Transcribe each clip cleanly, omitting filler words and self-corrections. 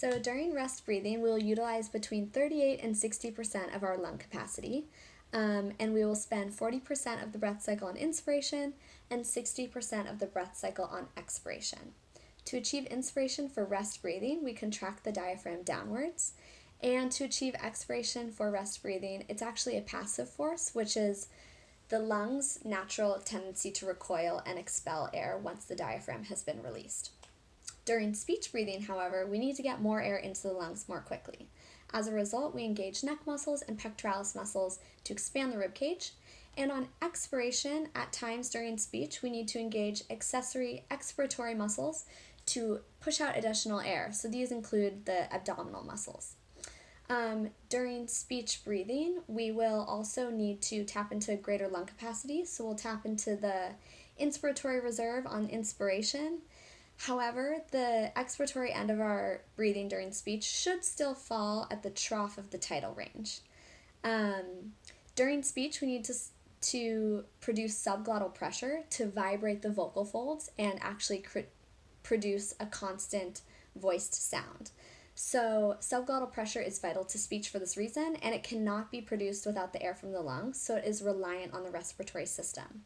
So during rest breathing, we'll utilize between 38 and 60% of our lung capacity, and we will spend 40% of the breath cycle on inspiration and 60% of the breath cycle on expiration. To achieve inspiration for rest breathing, we contract the diaphragm downwards, and to achieve expiration for rest breathing, it's actually a passive force, which is the lungs' natural tendency to recoil and expel air once the diaphragm has been released. During speech breathing, however, we need to get more air into the lungs more quickly. As a result, we engage neck muscles and pectoralis muscles to expand the rib cage, and on expiration, at times during speech, we need to engage accessory expiratory muscles to push out additional air. So these include the abdominal muscles. During speech breathing, we will also need to tap into greater lung capacity. So we'll tap into the inspiratory reserve on inspiration. However, the expiratory end of our breathing during speech should still fall at the trough of the tidal range. During speech, we need to produce subglottal pressure to vibrate the vocal folds and actually produce a constant voiced sound. So subglottal pressure is vital to speech for this reason, and it cannot be produced without the air from the lungs, so it is reliant on the respiratory system.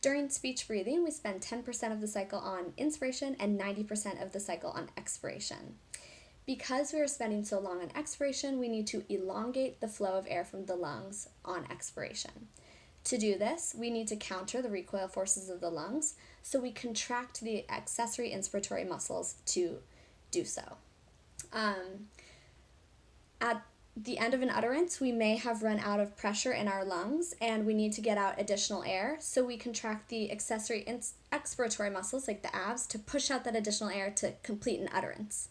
During speech breathing, we spend 10% of the cycle on inspiration and 90% of the cycle on expiration. Because we are spending so long on expiration, we need to elongate the flow of air from the lungs on expiration. To do this, we need to counter the recoil forces of the lungs, so we contract the accessory inspiratory muscles to do so. At the end of an utterance, we may have run out of pressure in our lungs and we need to get out additional air, so we contract the accessory expiratory muscles like the abs to push out that additional air to complete an utterance.